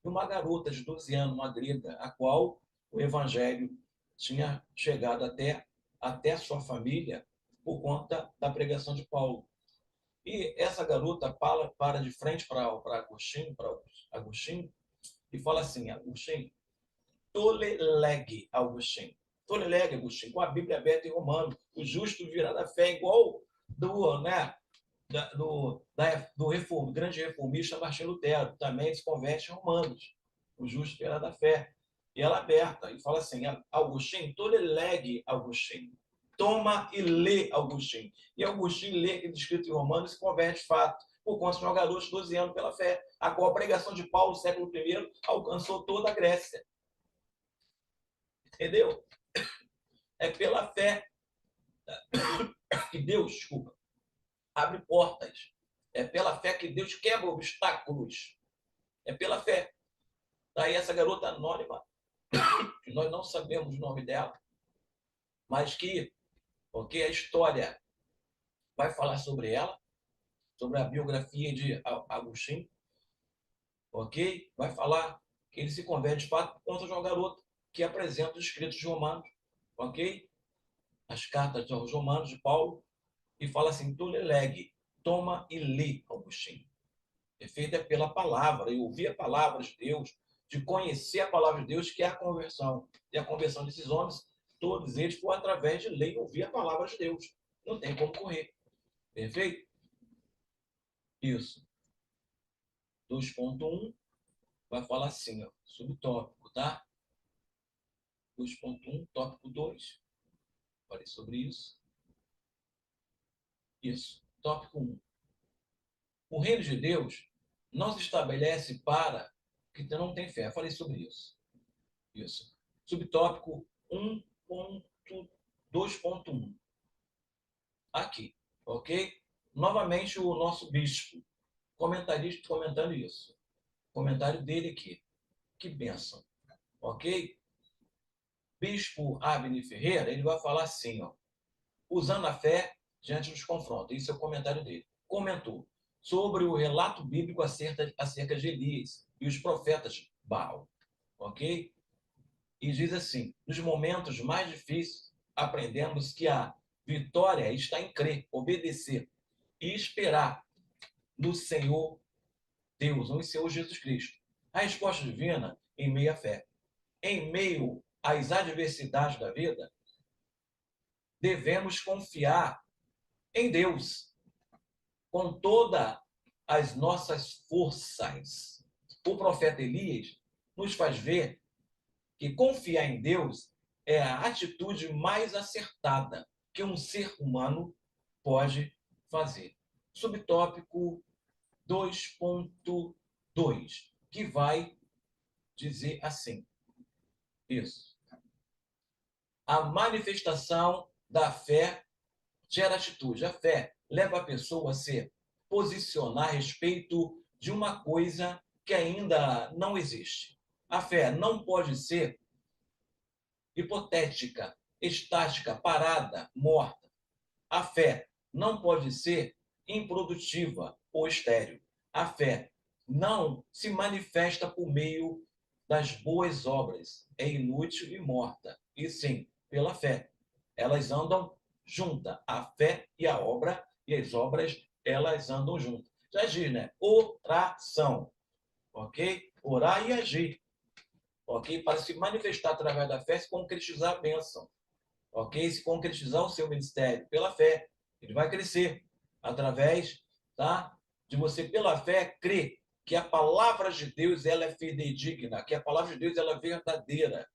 uma garota de 12 anos, uma grega, a qual o evangelho tinha chegado até sua família por conta da pregação de Paulo. E essa garota para de frente para Agostinho, e fala assim: Agostinho, tolelegue Agostinho. Tolelegue Agostinho, com a Bíblia aberta em Romano, o justo virá da fé, igual do, né, do grande reformista Martinho Lutero, também se converte em Romanos, o justo virá da fé. E ela aberta, e fala assim: Agostinho, tolelegue Agostinho. Toma e lê Agostinho. E Agostinho lê aquele escrito em Romanos e se converte de fato, por conta de uma garota de 12 anos pela fé, a qual a pregação de Paulo, século I, alcançou toda a Grécia. Entendeu? É pela fé que Deus, desculpa, abre portas. É pela fé que Deus quebra obstáculos. É pela fé. Daí essa garota anônima, que nós não sabemos o nome dela, mas que, porque a história vai falar sobre ela, sobre a biografia de Agostinho, ok? Vai falar que ele se converte de fato por conta de uma garota que apresenta os escritos romanos, ok? As cartas aos romanos de Paulo, e fala assim: tu lelegue, toma e lê, Agostinho. É feita pela palavra, e ouvir a palavra de Deus, de conhecer a palavra de Deus, que é a conversão. E a conversão desses homens, todos eles, foi através de ler e ouvir a palavra de Deus. Não tem como correr. Perfeito? Isso. 2.1 vai falar assim, ó, subtópico, tá? 2.1, tópico 2. Falei sobre isso. Isso. Tópico 1. O reino de Deus não se estabelece para que não tem fé. Falei sobre isso. Isso. Subtópico 1.2.1. Aqui, ok? Novamente o nosso bispo, comentarista, comentando isso. Comentário dele aqui. Que bênção. Ok? Bispo Abner Ferreira, ele vai falar assim, ó, usando a fé diante dos confrontos. Isso é o comentário dele. Comentou sobre o relato bíblico acerca de Elias e os profetas Baal. Ok? E diz assim: nos momentos mais difíceis, aprendemos que a vitória está em crer, obedecer e esperar no Senhor Deus, ou em Senhor Jesus Cristo. A resposta divina em meio à fé. Em meio às adversidades da vida, devemos confiar em Deus com todas as nossas forças. O profeta Elias nos faz ver que confiar em Deus é a atitude mais acertada que um ser humano pode fazer. Subtópico 2.2, que vai dizer assim: isso. A manifestação da fé gera atitude. A fé leva a pessoa a se posicionar a respeito de uma coisa que ainda não existe. A fé não pode ser hipotética, estática, parada, morta. A fé não pode ser improdutiva ou estéril. A fé não se manifesta por meio das boas obras. É inútil e morta. E sim, pela fé. Elas andam juntas. A fé e a obra, e as obras, elas andam juntas. Já diz, né? Oração. Ok? Orar e agir. Ok? Para se manifestar através da fé, se concretizar a bênção. Ok? Se concretizar o seu ministério pela fé. Ele vai crescer através, tá, de você, pela fé, crer que a palavra de Deus ela é fidedigna, que a palavra de Deus ela é verdadeira,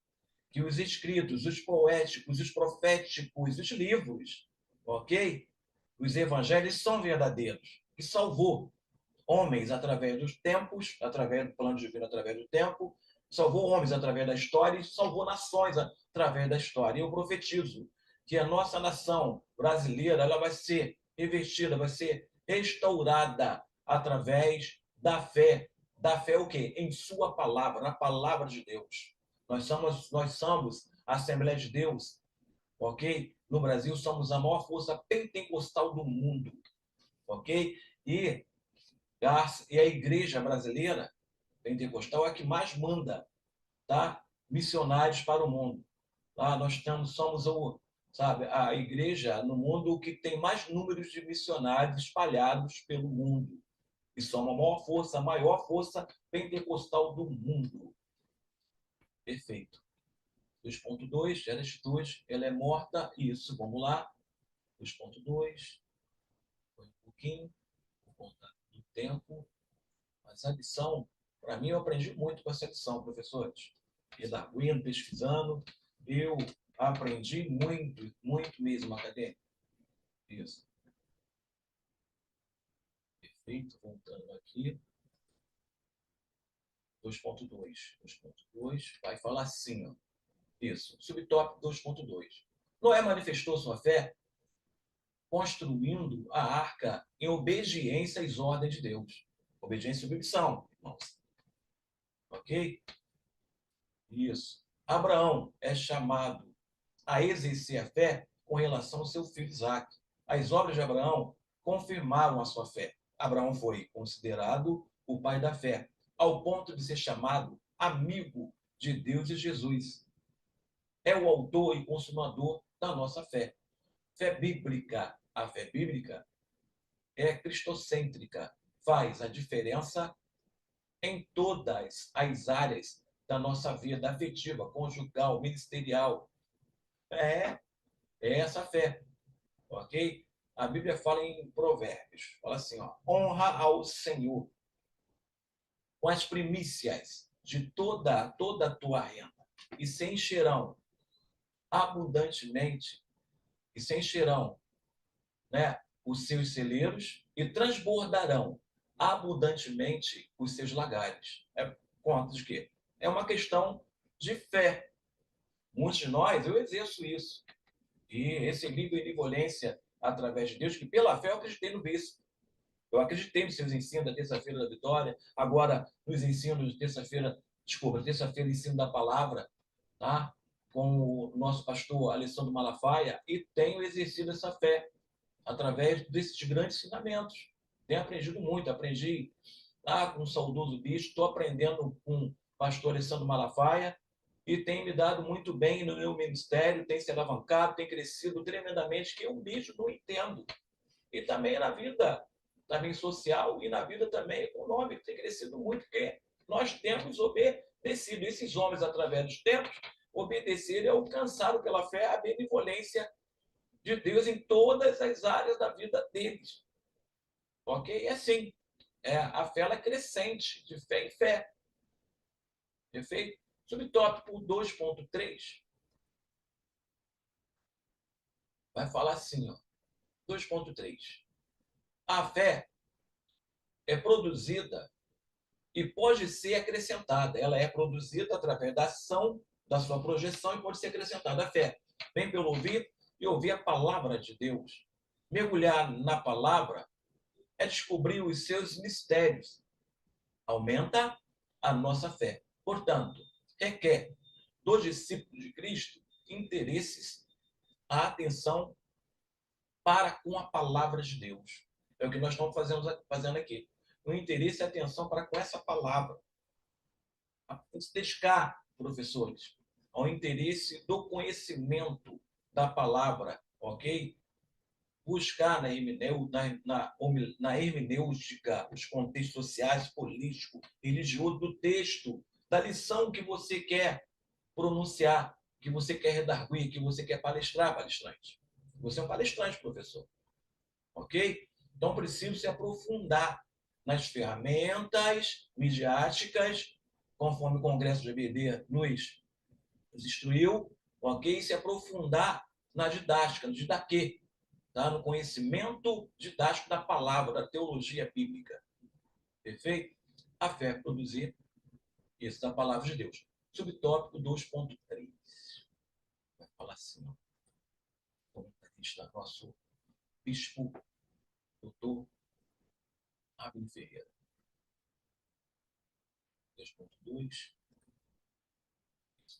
que os escritos, os poéticos, os proféticos, os livros, ok? Os evangelhos são verdadeiros, que salvou homens através dos tempos, através do plano divino, através do tempo, salvou homens através da história e salvou nações através da história. E eu profetizo que a nossa nação brasileira ela vai ser revestida, vai ser restaurada através da fé. Da fé o quê? Em sua palavra, na palavra de Deus. Nós somos a Assembleia de Deus, ok? No Brasil somos a maior força pentecostal do mundo, ok? E a igreja brasileira pentecostal é a que mais manda, tá? Missionários para o mundo. Tá? Somos sabe, a igreja no mundo que tem mais números de missionários espalhados pelo mundo. E somos a maior força pentecostal do mundo. Perfeito. 2.2, gera atitude, ela é morta. Isso, vamos lá. 2.2. Foi um pouquinho, por conta do tempo. Mas a lição, para mim, eu aprendi muito com essa lição, professores. Redarguindo, pesquisando, eu aprendi muito, muito mesmo, acadêmico. Isso. Perfeito, voltando aqui. 2.2. 2.2 vai falar assim, ó. Isso, subtópico 2.2. Noé manifestou sua fé construindo a arca em obediência às ordens de Deus. Obediência e submissão, irmãos. Ok? Isso. Abraão é chamado a exercer a fé com relação ao seu filho Isaac. As obras de Abraão confirmaram a sua fé. Abraão foi considerado o pai da fé, ao ponto de ser chamado amigo de Deus e Jesus. É o autor e consumador da nossa fé. Fé bíblica. A fé bíblica é cristocêntrica. Faz a diferença em todas as áreas da nossa vida afetiva, conjugal, ministerial. É, é essa fé, ok? A Bíblia fala em Provérbios, fala assim, ó, honra ao Senhor com as primícias de toda a tua renda e se encherão abundantemente, e se encherão, né, os seus celeiros e transbordarão abundantemente os seus lagares. É conta de quê? É uma questão de fé. Muitos de nós, eu exerço isso. E recebi benevolência através de Deus, que pela fé eu acreditei no bispo. Eu acreditei nos seus ensinos da terça-feira da vitória, agora nos ensinos de terça-feira, desculpa, terça-feira ensino da palavra, tá? Com o nosso pastor Alessandro Malafaia, e tenho exercido essa fé através desses grandes ensinamentos. Tenho aprendido muito, aprendi lá com o saudoso bispo, estou aprendendo com o pastor Alessandro Malafaia, e tem me dado muito bem no meu ministério, tem se alavancado, tem crescido tremendamente, que eu mesmo não entendo. E também na vida também social e na vida também econômica, tem crescido muito, porque nós temos obedecido. Esses homens, através dos tempos, obedeceram e alcançaram pela fé a benevolência de Deus em todas as áreas da vida deles. Ok? E assim, a fé ela é crescente, de fé em fé. Perfeito? Subtópico 2.3 vai falar assim, ó, 2.3. A fé é produzida e pode ser acrescentada. Ela é produzida através da ação, da sua projeção, e pode ser acrescentada. A fé vem pelo ouvir e ouvir a palavra de Deus. Mergulhar na palavra é descobrir os seus mistérios. Aumenta a nossa fé. Portanto, requer dos discípulos de Cristo interesses, a atenção para com a palavra de Deus. É o que nós estamos fazendo aqui. O interesse e a atenção para com essa palavra. Se dedicar, professores, ao interesse do conhecimento da palavra, ok? Buscar na hermenêutica os contextos sociais, políticos, religiosos do texto, da lição que você quer pronunciar, que você quer redarguir, que você quer palestrar, palestrante. Você é um palestrante, professor. Ok? Então, preciso se aprofundar nas ferramentas midiáticas, conforme o Congresso de EBD nos instruiu, ok? Se aprofundar na didática, no didaquê, tá? No conhecimento didático da palavra, da teologia bíblica. Perfeito? A fé é produzir isso da palavra de Deus. Subtópico 2.3. Vai falar assim, ó. Comentarista nosso bispo, doutor Abel Ferreira. 2.2.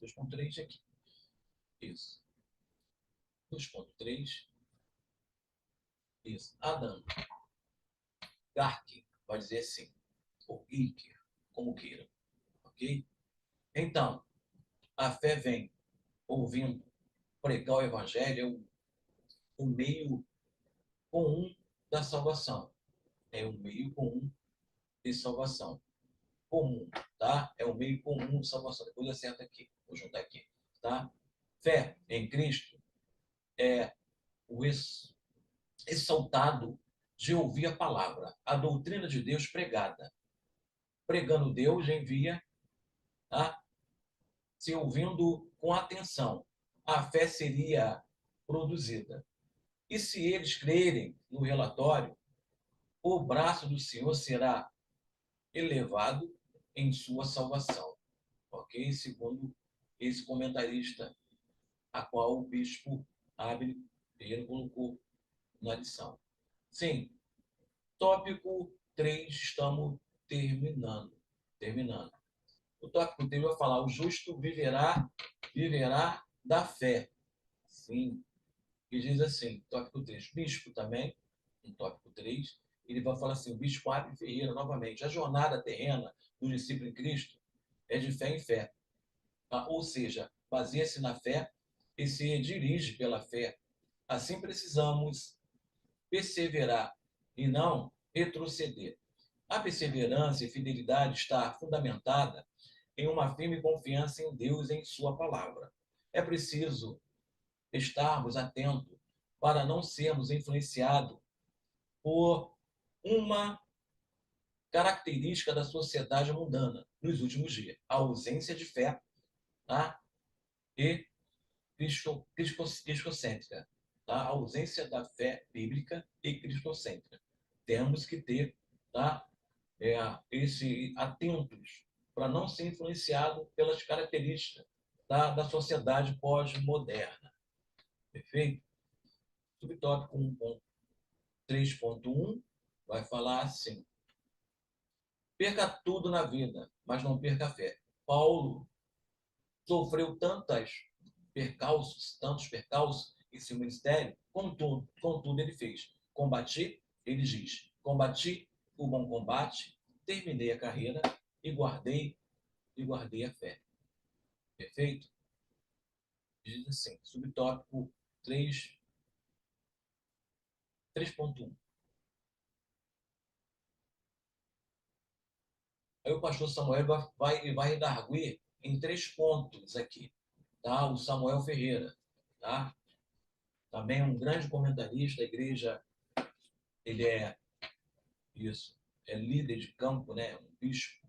2.3 aqui. Isso. 2.3. Isso. Adam Garque vai dizer assim, ou Iker, como queira. Ok? Então, a fé vem ouvindo pregar o evangelho, é o meio comum da salvação. É o meio comum de salvação. Comum, tá? É o meio comum de salvação. Depois eu acerto aqui, vou juntar aqui, tá? Fé em Cristo é o exaltado de ouvir a palavra, a doutrina de Deus pregada. Pregando Deus envia, tá? Se ouvindo com atenção, a fé seria produzida. E se eles crerem no relatório, o braço do Senhor será elevado em sua salvação. Ok? Segundo esse comentarista, a qual o bispo Abel Ferreira colocou na lição. Sim, tópico 3, estamos terminando. O tópico 3 vai falar: o justo viverá da fé. Sim, e diz assim, tópico 3, bispo também, no tópico 3, ele vai falar assim, o bispo Abel Ferreira, novamente, a jornada terrena do discípulo em Cristo é de fé em fé. Ou seja, baseia-se na fé e se dirige pela fé. Assim precisamos perseverar e não retroceder. A perseverança e fidelidade está fundamentada em uma firme confiança em Deus e em sua palavra. É preciso estarmos atentos para não sermos influenciados por uma característica da sociedade mundana nos últimos dias, a ausência de fé, tá? E cristocêntrica, tá? A ausência da fé bíblica e cristocêntrica. Temos que ter, tá? Atentos para não ser influenciado pelas características da sociedade pós-moderna. Perfeito? Subtópico 3.1 vai falar assim: perca tudo na vida, mas não perca a fé. Paulo sofreu tantos percalços em seu ministério, contudo ele fez. Ele diz, combati o bom combate, terminei a carreira e guardei a fé. Perfeito? Diz assim, subtópico 3.1. Aí o pastor Samuel vai redarguir em 3 pontos aqui. Tá? O Samuel Ferreira, tá? Também um grande comentarista da igreja, ele é líder de campo, né? Um bispo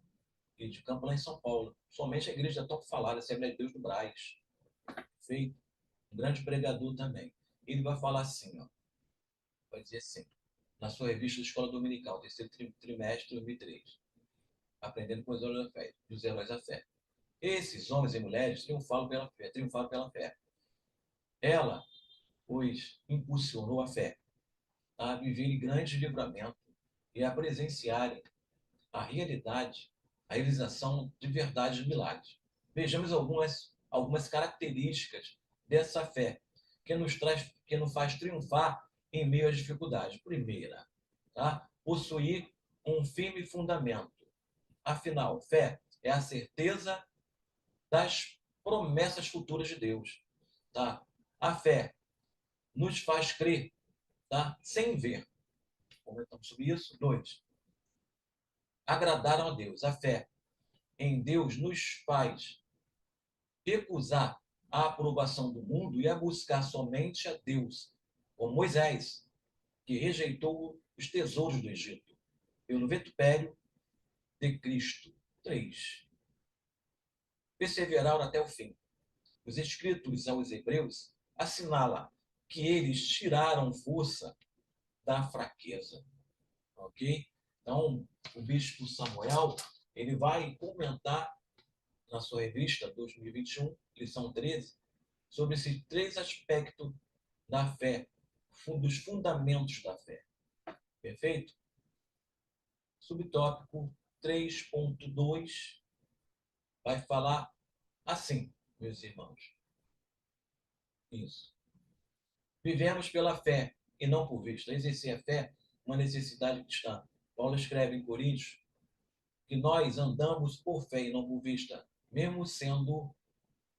de campo lá em São Paulo. Somente a igreja Toque Falar, a Assembleia de Deus do Brás. Feito. Um grande pregador também. Ele vai falar assim, ó, vai dizer assim, na sua revista de Escola Dominical, terceiro trimestre de 2003, Aprendendo com os Heróis da Fé. Esses homens e mulheres triunfaram pela fé. Ela os impulsionou a fé a viverem grande livramento e a presenciarem a realidade, a realização de verdades e milagres. Vejamos algumas características dessa fé que nos faz triunfar em meio às dificuldades. Primeira, tá? Possuir um firme fundamento. Afinal, fé é a certeza das promessas futuras de Deus. Tá? A fé nos faz crer, tá? Sem ver. Comentamos sobre isso. 2. Agradaram a Deus. A fé em Deus nos faz recusar a aprovação do mundo e a buscar somente a Deus, como Moisés, que rejeitou os tesouros do Egito. pelo vitupério de Cristo. 3. Perseveraram até o fim. Os escritos aos Hebreus assinala que eles tiraram força da fraqueza. Ok? Então, o bispo Samuel, ele vai comentar na sua revista 2021, lição 13, sobre esses 3 aspectos da fé, dos fundamentos da fé. Perfeito? Subtópico 3.2 vai falar assim, meus irmãos. Isso. Vivemos pela fé e não por vista. Exercer a fé, uma necessidade cristã. Paulo escreve em Coríntios que nós andamos por fé e não por vista, mesmo sendo,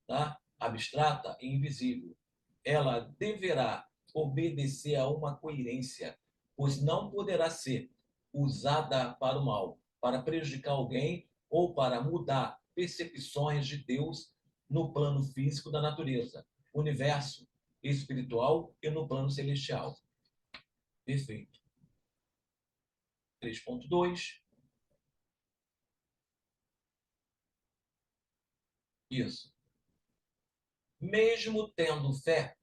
tá, abstrata e invisível. Ela deverá obedecer a uma coerência, pois não poderá ser usada para o mal, para prejudicar alguém ou para mudar percepções de Deus no plano físico da natureza, universo espiritual e no plano celestial. Perfeito. 3.2. Isso. Mesmo tendo fé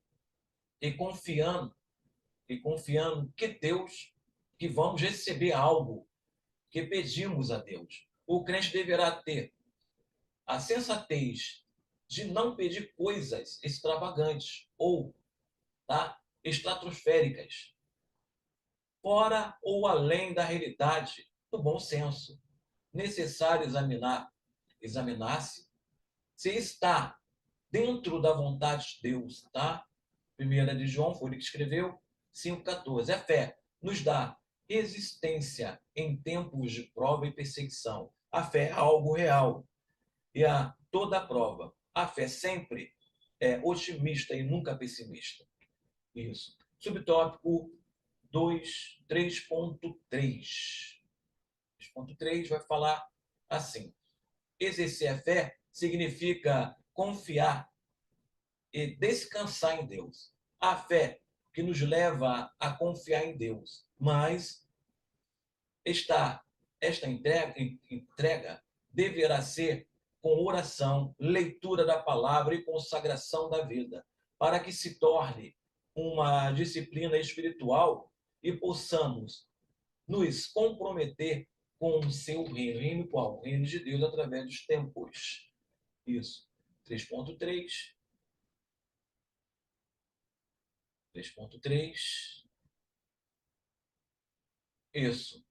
e confiando que Deus, que vamos receber algo que pedimos a Deus, o crente deverá ter a sensatez de não pedir coisas extravagantes ou, tá, estratosféricas, fora ou além da realidade do bom senso. Necessário examinar-se se está dentro da vontade de Deus, tá? 1 de João, foi ele que escreveu, 5,14. A fé nos dá resistência em tempos de prova e perseguição. A fé é algo real. E a toda prova, a fé sempre é otimista e nunca pessimista. Isso. Subtópico 3.3. 3.3 vai falar assim. Exercer a fé significa confiar e descansar em Deus. A fé que nos leva a confiar em Deus. Mas esta entrega deverá ser com oração, leitura da palavra e consagração da vida, para que se torne uma disciplina espiritual e possamos nos comprometer com o seu reino. Reino qual? O reino de Deus através dos tempos. Isso. 3.3. 3.3. Isso.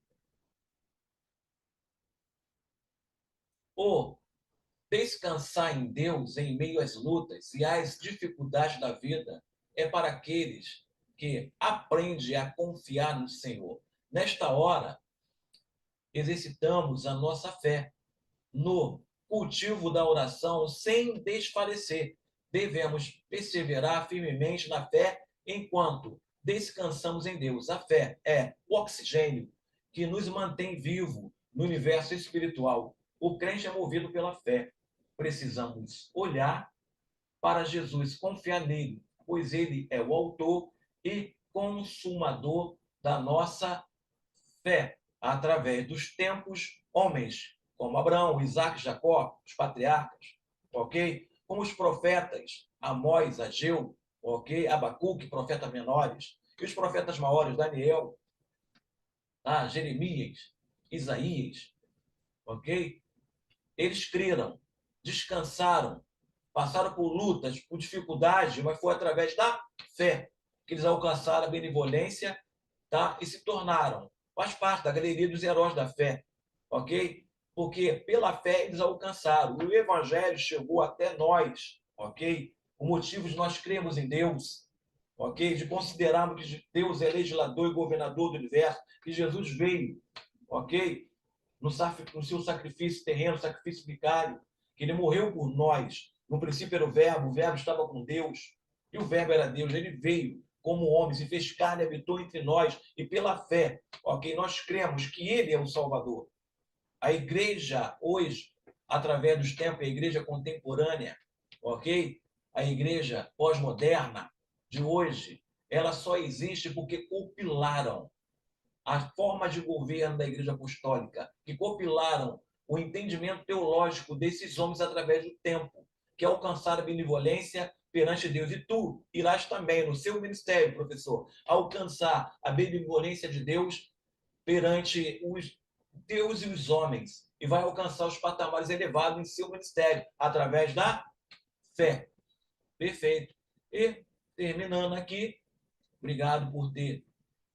O descansar em Deus em meio às lutas e às dificuldades da vida é para aqueles que aprendem a confiar no Senhor. Nesta hora, exercitamos a nossa fé no cultivo da oração sem desfalecer. Devemos perseverar firmemente na fé enquanto descansamos em Deus. A fé é o oxigênio que nos mantém vivo no universo espiritual. O crente é movido pela fé. Precisamos olhar para Jesus, confiar nele, pois ele é o autor e consumador da nossa fé, através dos tempos, homens como Abraão, Isaac, Jacó, os patriarcas, ok? Como os profetas, Amós, Ageu, ok? Abacuque, profetas menores, e os profetas maiores, Daniel, Jeremias, Isaías, ok? Eles creram, descansaram, passaram por lutas, por dificuldades, mas foi através da fé que eles alcançaram a benevolência, tá? E se tornaram, faz parte da galeria dos heróis da fé, ok? Porque pela fé eles alcançaram. O evangelho chegou até nós, ok? O motivo de nós cremos em Deus, ok? De considerarmos que Deus é legislador e governador do universo, que Jesus veio, ok? No seu sacrifício terreno, sacrifício vicário, que ele morreu por nós. No princípio era o verbo estava com Deus, e o verbo era Deus. Ele veio como homem, se fez carne, habitou entre nós, e pela fé, ok, nós cremos que ele é o Salvador. A igreja hoje, através dos tempos, a igreja contemporânea, ok? A igreja pós-moderna de hoje, ela só existe porque compilaram a forma de governo da Igreja Apostólica, que compilaram o entendimento teológico desses homens através do tempo, que é alcançar a benevolência perante Deus. E tu irás também, no seu ministério, professor, alcançar a benevolência de Deus perante os Deus e os homens, e vai alcançar os patamares elevados em seu ministério, através da fé. Perfeito. E, terminando aqui, obrigado por ter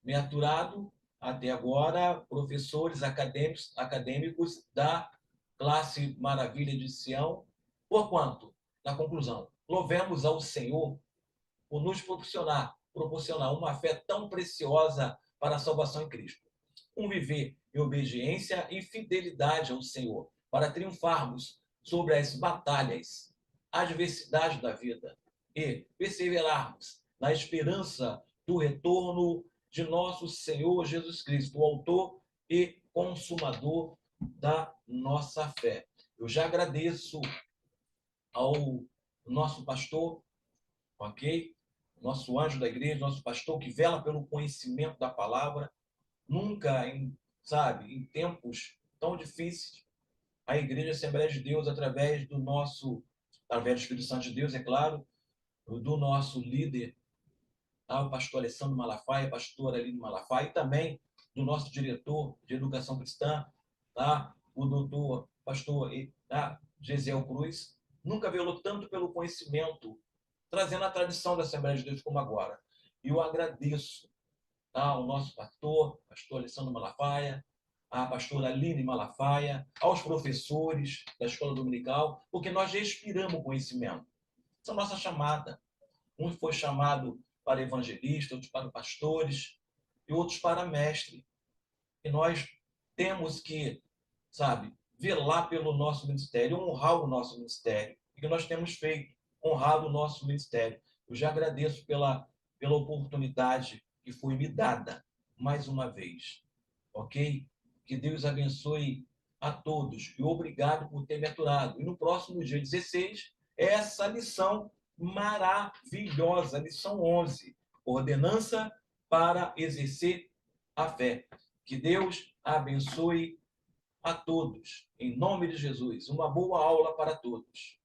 me aturado até agora, professores acadêmicos da classe Maravilha de Sião. Porquanto, na conclusão, louvemos ao Senhor por nos proporcionar uma fé tão preciosa para a salvação em Cristo. Um viver em obediência e fidelidade ao Senhor, para triunfarmos sobre as batalhas, adversidades da vida e perseverarmos na esperança do retorno de nosso Senhor Jesus Cristo, o autor e consumador da nossa fé. Eu já agradeço ao nosso pastor, ok? Nosso anjo da igreja, nosso pastor que vela pelo conhecimento da palavra. Nunca, em tempos tão difíceis, a Igreja Assembleia de Deus, através do Espírito Santo de Deus, é claro, do nosso líder, o pastor Alessandro Malafaia, a pastora Aline Malafaia, e também do nosso diretor de educação cristã, o doutor pastor Gesiel Cruz, nunca velou tanto pelo conhecimento, trazendo a tradição da Assembleia de Deus como agora. E eu agradeço ao nosso pastor Alessandro Malafaia, à pastora Aline Malafaia, aos professores da Escola Dominical, porque nós respiramos conhecimento. Essa é a nossa chamada. Um foi chamado para evangelista, outros para pastores e outros para mestre. E nós temos que, velar pelo nosso ministério, honrar o nosso ministério. O que nós temos feito, honrar o nosso ministério. Eu já agradeço pela oportunidade que foi me dada, mais uma vez. Ok? Que Deus abençoe a todos. E obrigado por ter me aturado. E no próximo dia 16, essa lição maravilhosa, lição 11, ordenança para exercer a fé. Que Deus abençoe a todos. Em nome de Jesus. Uma boa aula para todos.